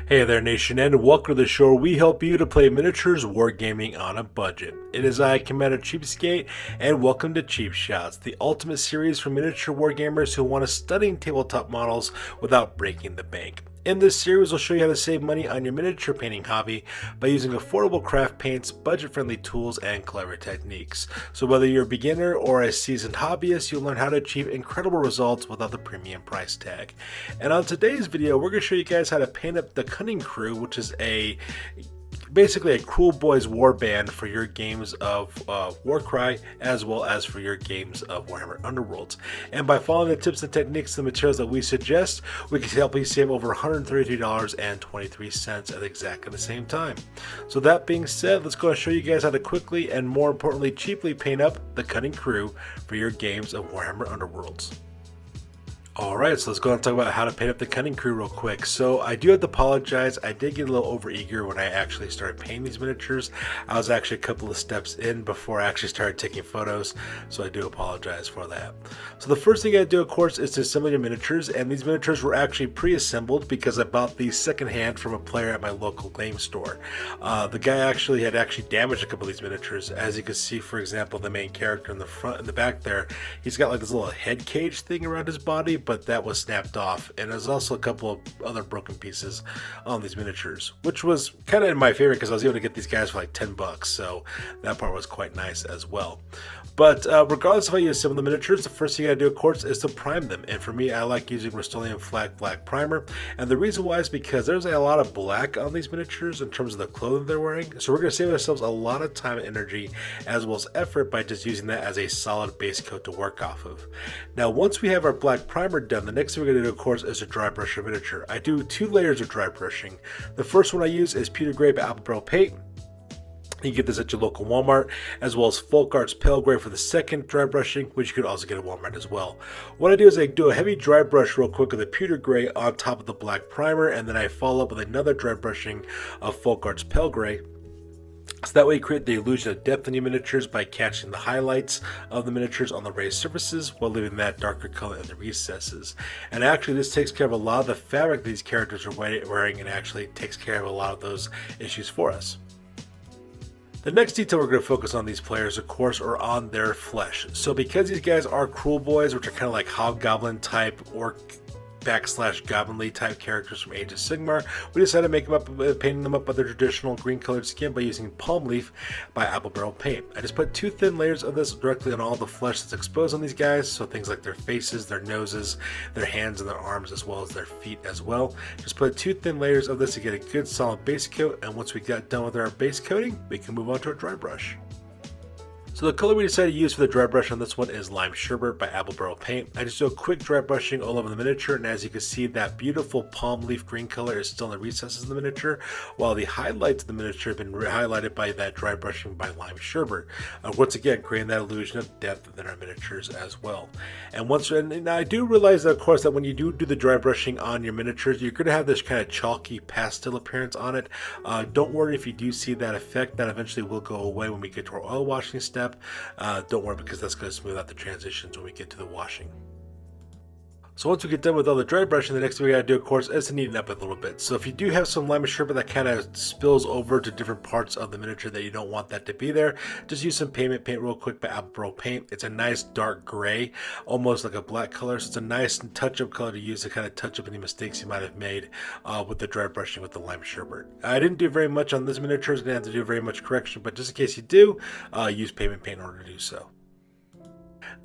Hey there nation, and welcome to the show where we help you to play miniatures wargaming on a budget. It is I, Commander Cheapskate, and welcome to Cheap Shots, the ultimate series for miniature wargamers who want to stunning tabletop models without breaking the bank. In this series, we'll show you how to save money on your miniature painting hobby by using affordable craft paints, budget-friendly tools, and clever techniques. So whether you're a beginner or a seasoned hobbyist, you'll learn how to achieve incredible results without the premium price tag. And on today's video, we're going to show you guys how to paint up the Kunnin Krew, which is basically a Cool Boys warband for your games of Warcry, as well as for your games of Warhammer Underworlds. And by following the tips and techniques and the materials that we suggest, we can help you save over $133.23 at exactly the same time. So that being said, let's go and show you guys how to quickly and more importantly cheaply paint up the Kunnin Krew for your games of Warhammer Underworlds. Alright, so let's go and talk about how to paint up the Kunnin Krew real quick. So I do have to apologize, I did get a little overeager when I actually started painting these miniatures. I was actually a couple of steps in before I actually started taking photos, so I do apologize for that. So the first thing I do, of course, is to assemble your miniatures, and these miniatures were actually pre-assembled because I bought these secondhand from a player at my local game store. The guy had damaged a couple of these miniatures. As you can see, for example, the main character in the front and the back there, he's got like this little head cage thing around his body, but that was snapped off, and there's also a couple of other broken pieces on these miniatures, which was kind of in my favor because I was able to get these guys for like $10, so that part was quite nice as well. But regardless of how you assemble the miniatures, the first thing you gotta do, of course, is to prime them. And for me, I like using Rust-Oleum Flak Black Primer, and the reason why is because there's a lot of black on these miniatures in terms of the clothing they're wearing, so we're gonna save ourselves a lot of time and energy as well as effort by just using that as a solid base coat to work off of. Now once we have our black primer done, the next thing we're going to do, of course, is to dry brush your miniature. I do 2 layers of dry brushing. The first one I use is Pewter Gray by Apple Barrel Paint. You can get this at your local Walmart, as well as Folk Arts Pale Gray for the second dry brushing, which you could also get at Walmart as well. What I do is I do a heavy dry brush real quick with a Pewter Gray on top of the black primer, and then I follow up with another dry brushing of Folk Arts Pale Gray. So that way you create the illusion of depth in your miniatures by catching the highlights of the miniatures on the raised surfaces while leaving that darker color in the recesses. And actually this takes care of a lot of the fabric these characters are wearing, and actually takes care of a lot of those issues for us. The next detail we're going to focus on these players, of course, are on their flesh. So because these guys are Cruel Boys, which are kind of like hobgoblin type orc / goblinly type characters from Age of Sigmar, we decided to make them up, painting them up with their traditional green colored skin by using Palm Leaf by Apple Barrel Paint. I just put 2 thin layers of this directly on all the flesh that's exposed on these guys, so things like their faces, their noses, their hands and their arms, as well as their feet as well. Just put 2 thin layers of this to get a good solid base coat, and once we got done with our base coating, we can move on to our dry brush. So the color we decided to use for the dry brush on this one is Lime Sherbet by Apple Barrel Paint. I just do a quick dry brushing all over the miniature, and as you can see, that beautiful palm leaf green color is still in the recesses of the miniature, while the highlights of the miniature have been highlighted by that dry brushing by Lime Sherbet. Once again, creating that illusion of depth within our miniatures as well. And I do realize that, of course, that when you do the dry brushing on your miniatures, you're going to have this kind of chalky pastel appearance on it. Don't worry if you do see that effect. That eventually will go away when we get to our oil washing step. Don't worry, because that's going to smooth out the transitions when we get to the washing. So once we get done with all the dry brushing, the next thing we gotta do, of course, is to neaten up a little bit. So if you do have some lime sherbet that kind of spills over to different parts of the miniature that you don't want that to be there, just use some pigment paint real quick by Apple Barrel Paint. It's a nice dark gray, almost like a black color. So it's a nice touch-up color to use to kind of touch up any mistakes you might have made with the dry brushing with the lime sherbet. I didn't do very much on this miniature, so I didn't have to do very much correction, but just in case you do, use pigment paint in order to do so.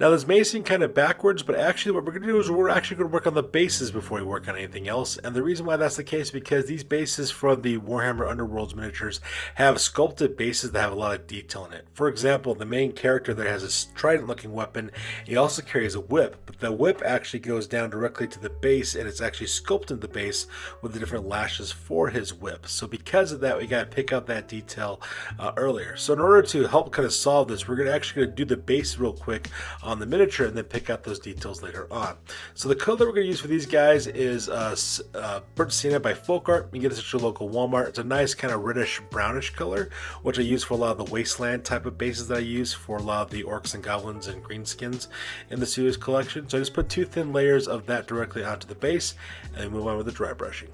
Now this may seem kind of backwards, but actually what we're going to do is we're actually going to work on the bases before we work on anything else. And the reason why that's the case is because these bases from the Warhammer Underworlds miniatures have sculpted bases that have a lot of detail in it. For example, the main character there has a trident looking weapon. He also carries a whip, but the whip actually goes down directly to the base, and it's actually sculpted the base with the different lashes for his whip. So because of that, we got to pick out that detail earlier. So in order to help kind of solve this, we're actually going to do the base real quick on the miniature and then pick out those details later on. So the color that we're going to use for these guys is Burnt Sienna by Folk Art. You can get this at your local Walmart. It's a nice kind of reddish brownish color, which I use for a lot of the wasteland type of bases that I use for a lot of the orcs and goblins and greenskins in the series collection. So I just put 2 thin layers of that directly onto the base and then move on with the dry brushing.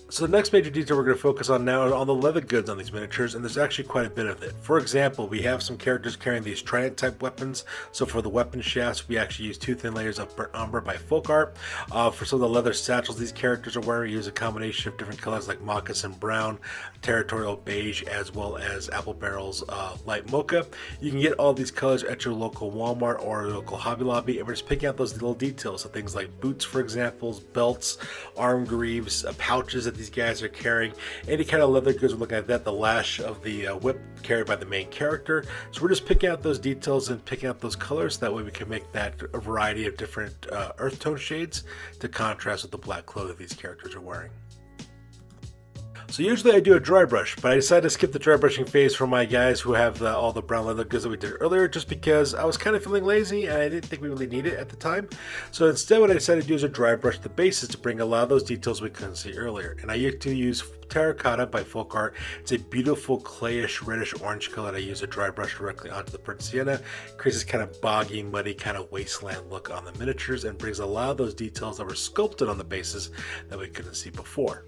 So the next major detail we're going to focus on now are on the leather goods on these miniatures, and there's actually quite a bit of it. For example, we have some characters carrying these trident type weapons. So for the weapon shafts, we actually use 2 thin layers of Burnt Umber by Folk Art. For some of the leather satchels these characters are wearing, we use a combination of different colors like moccasin brown, territorial beige, as well as apple barrels light mocha. You can get all these colors at your local Walmart or your local Hobby Lobby, and we're just picking out those little details. So things like boots, for example, belts, arm greaves, pouches that these guys are carrying, any kind of leather goods. We're looking at that, the lash of the whip carried by the main character. So we're just picking out those details and picking out those colors. That way we can make that a variety of different earth tone shades to contrast with the black clothing these characters are wearing. So usually I do a dry brush, but I decided to skip the dry brushing phase for my guys who have all the brown leather goods that we did earlier, just because I was kind of feeling lazy and I didn't think we really needed it at the time. So instead what I decided to do is a dry brush the bases to bring a lot of those details we couldn't see earlier. And I used to use Terracotta by Folk Art. It's a beautiful clayish reddish orange color that I use a dry brush directly onto the Burnt Sienna. Creates this kind of boggy, muddy kind of wasteland look on the miniatures and brings a lot of those details that were sculpted on the bases that we couldn't see before.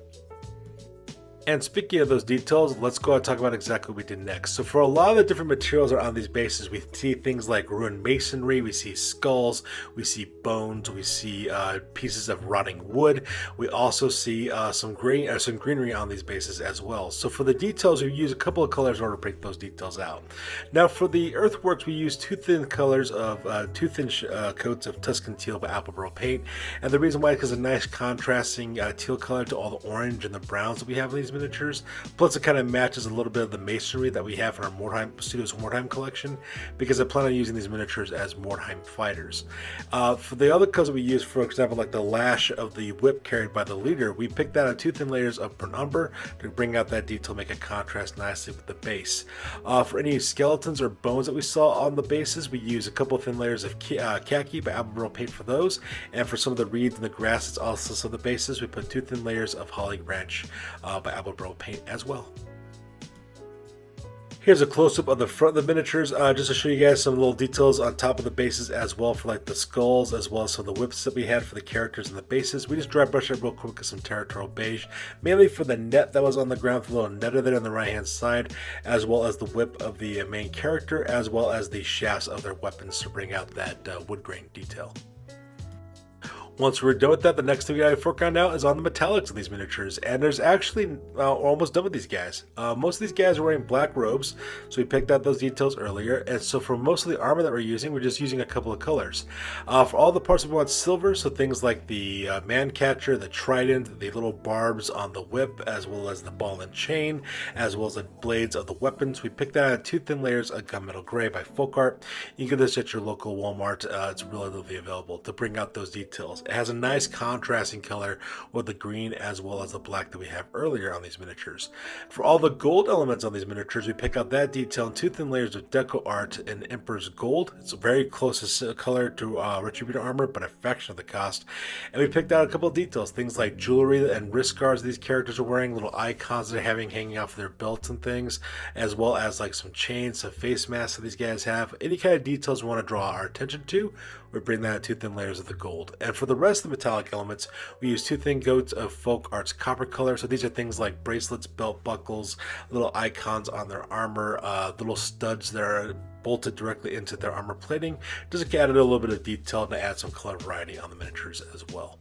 And speaking of those details, let's go and talk about exactly what we did next. So for a lot of the different materials that are on these bases, we see things like ruined masonry, we see skulls, we see bones, we see pieces of rotting wood. We also see some greenery on these bases as well. So for the details, we use a couple of colors in order to break those details out. Now for the earthworks, we use 2 thin coats of Tuscan teal by Apple paint. And the reason why is because a nice contrasting teal color to all the orange and the browns that we have in these miniatures. Plus it kind of matches a little bit of the masonry that we have in our Mordheim collection, because I plan on using these miniatures as Mordheim fighters. For the other colors that we use, for example, like the lash of the whip carried by the leader, we picked out 2 thin layers of Burnt Umber to bring out that detail, make it contrast nicely with the base. For any skeletons or bones that we saw on the bases, we use a couple thin layers of khaki by Apple paint for those. And for some of the reeds and the grass that's also on the bases, we put 2 thin layers of Holly Branch by Apple paint as well. Here's a close-up of the front of the miniatures, just to show you guys some little details on top of the bases as well, for like the skulls, as well as some of the whips that we had for the characters and the bases. We just dry brushed it real quick with some territorial beige, mainly for the net that was on the ground, the little netter there on the right hand side, as well as the whip of the main character, as well as the shafts of their weapons to bring out that wood grain detail. Once we're done with that, the next thing we gotta work on now is on the metallics of these miniatures. And there's actually, we're almost done with these guys. Most of these guys are wearing black robes, so we picked out those details earlier. And so for most of the armor that we're using a couple of colors. For all the parts we want silver, so things like the man catcher, the trident, the little barbs on the whip, as well as the ball and chain, as well as the blades of the weapons. We picked out 2 thin layers of gunmetal gray by Folk Art. You can get this at your local Walmart. It's relatively available to bring out those details. It has a nice contrasting color with the green as well as the black that we have earlier on these miniatures. For all the gold elements on these miniatures, we pick out that detail in 2 thin layers of deco art in Emperor's Gold. It's a very close color to Retributor armor, but a fraction of the cost. And we picked out a couple of details, things like jewelry and wrist guards these characters are wearing, little icons they're having hanging off their belts and things, as well as like some chains, some face masks that these guys have. Any kind of details we want to draw our attention to, we bring that 2 thin layers of the gold. And for the rest of the metallic elements, we use 2 thin coats of Folk Art's copper color. So these are things like bracelets, belt buckles, little icons on their armor, little studs that are bolted directly into their armor plating. Just added a little bit of detail to add some color variety on the miniatures as well.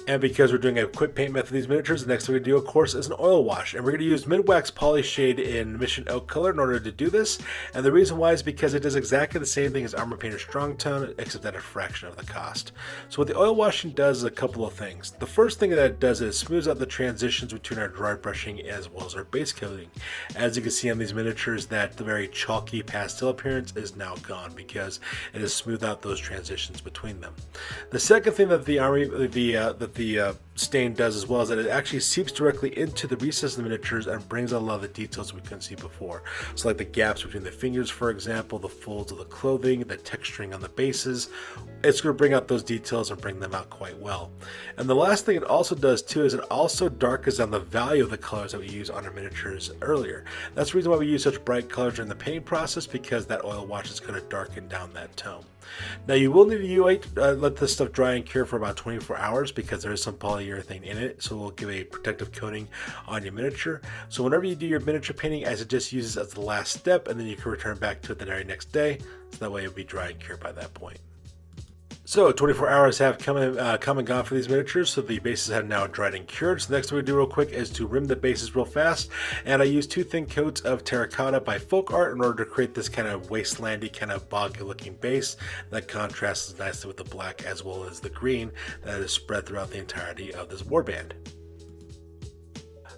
And because we're doing a quick paint method of these miniatures, the next thing we're going to do, of course, is an oil wash. And we're going to use mid-wax poly shade in Mission Oak color in order to do this. And the reason why is because it does exactly the same thing as Armor Painter Strong Tone, except at a fraction of the cost. So what the oil washing does is a couple of things. The first thing that it does is smooths out the transitions between our dry brushing as well as our base coating. As you can see on these miniatures, that the very chalky pastel appearance is now gone because it has smoothed out those transitions between them. The second thing that the stain does as well is that it actually seeps directly into the recesses of the miniatures and brings out a lot of the details we couldn't see before. So like the gaps between the fingers, for example, the folds of the clothing, the texturing on the bases, it's going to bring out those details and bring them out quite well. And the last thing it also does too is it also darkens down the value of the colors that we use on our miniatures earlier. That's the reason why we use such bright colors during the painting process, because that oil wash is going to darken down that tone. Now you will need to let this stuff dry and cure for about 24 hours because there is some polyurethane in it, so we'll give a protective coating on your miniature. So whenever you do your miniature painting, I suggest use this as the last step, and then you can return back to it the very next day, so that way it'll be dry and cured by that point. So 24 hours have come and gone for these miniatures, so the bases have now dried and cured. So the next thing we do real quick is to rim the bases real fast, and I use 2 thin coats of terracotta by Folk Art in order to create this kind of wastelandy, kind of boggy looking base that contrasts nicely with the black as well as the green that is spread throughout the entirety of this warband.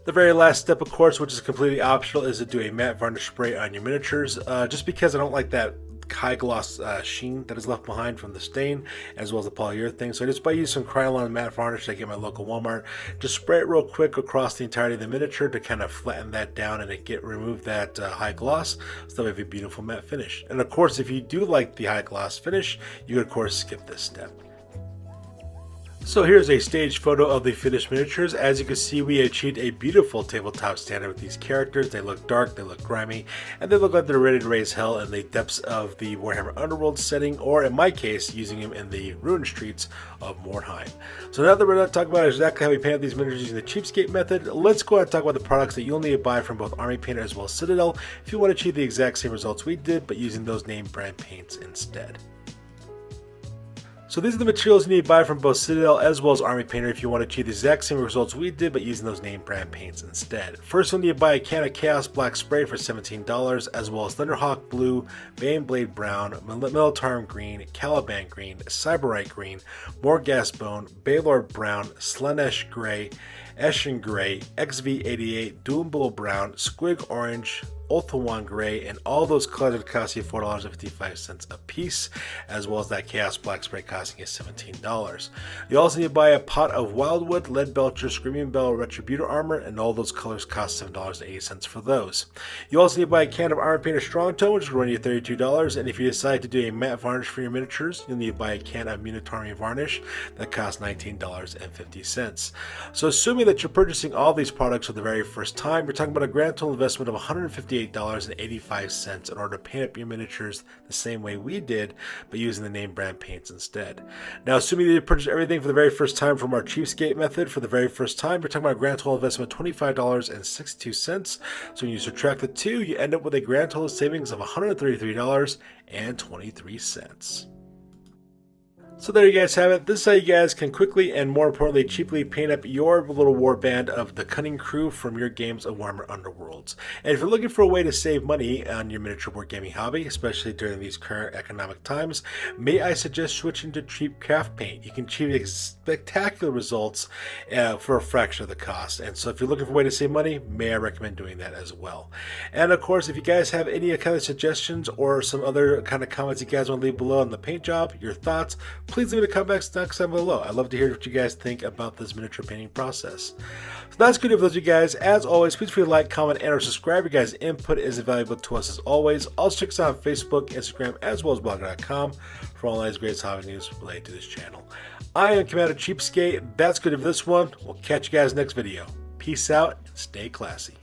The very last step, of course, which is completely optional, is to do a matte varnish spray on your miniatures, just because I don't like that high gloss sheen that is left behind from the stain as well as the polyurethane. So just by using some Krylon matte varnish that I get at my local Walmart, just spray it real quick across the entirety of the miniature to kind of flatten that down and remove that high gloss, so that we have a beautiful matte finish. And of course, if you do like the high gloss finish, you could of course skip this step. So here's a staged photo of the finished miniatures. As you can see, we achieved a beautiful tabletop standard with these characters. They look dark, they look grimy, and they look like they're ready to raise hell in the depths of the Warhammer Underworlds setting, or in my case, using them in the ruined streets of Mordheim. So now that we're not talking about exactly how we paint these miniatures using the cheapskate method, let's go ahead and talk about the products that you'll need to buy from both Army Painter as well as Citadel if you want to achieve the exact same results we did, but using those name brand paints instead. So these are the materials you need to buy from both Citadel as well as Army Painter if you want to achieve the exact same results we did, but using those name brand paints instead. First, you'll need to buy a can of Chaos Black Spray for $17, as well as Thunderhawk Blue, Baneblade Brown, Militarum Green, Caliban Green, Cyberite Green, Morghast Bone, Baylord Brown, Slanesh Gray, Eshin Gray, XV88, Doombull Brown, Squig Orange, Ulthuan Gray, and all those colors that cost you $4.55 a piece, as well as that Chaos Black Spray costing you $17. You also need to buy a pot of Wildwood, Leadbelcher, Screaming Bell, Retributor Armor, and all those colors cost $7.80 for those. You also need to buy a can of Armor Painter Strong Tone, which will run you $32, and if you decide to do a matte varnish for your miniatures, you'll need to buy a can of Munitarmy Varnish that costs $19.50. So assuming that you're purchasing all these products for the very first time, you're talking about a grand total investment of $158.85 in order to paint up your miniatures the same way we did, but using the name brand paints instead. Now, assuming that you purchase everything for the very first time from our cheapskate method for the very first time, you're talking about a grand total investment of $25.62. So when you subtract the two, you end up with a grand total savings of $133.23. So there you guys have it. This is how you guys can quickly and more importantly cheaply paint up your little warband of the Kunnin crew from your games of Warhammer Underworlds. And if you're looking for a way to save money on your miniature wargaming hobby, especially during these current economic times, may I suggest switching to cheap craft paint. You can achieve spectacular results for a fraction of the cost. And so if you're looking for a way to save money, may I recommend doing that as well. And of course, if you guys have any kind of suggestions or some other kind of comments you guys want to leave below on the paint job, your thoughts, please leave it in the comment section below. I'd love to hear what you guys think about this miniature painting process. So that's good for those of you guys. As always, please feel free to like, comment, and or subscribe. Your guys' input is invaluable to us as always. Also check us out on Facebook, Instagram, as well as blogger.com for all these great hobby news related to this channel. I am Commander Cheapskate. That's good for this one. We'll catch you guys next video. Peace out and stay classy.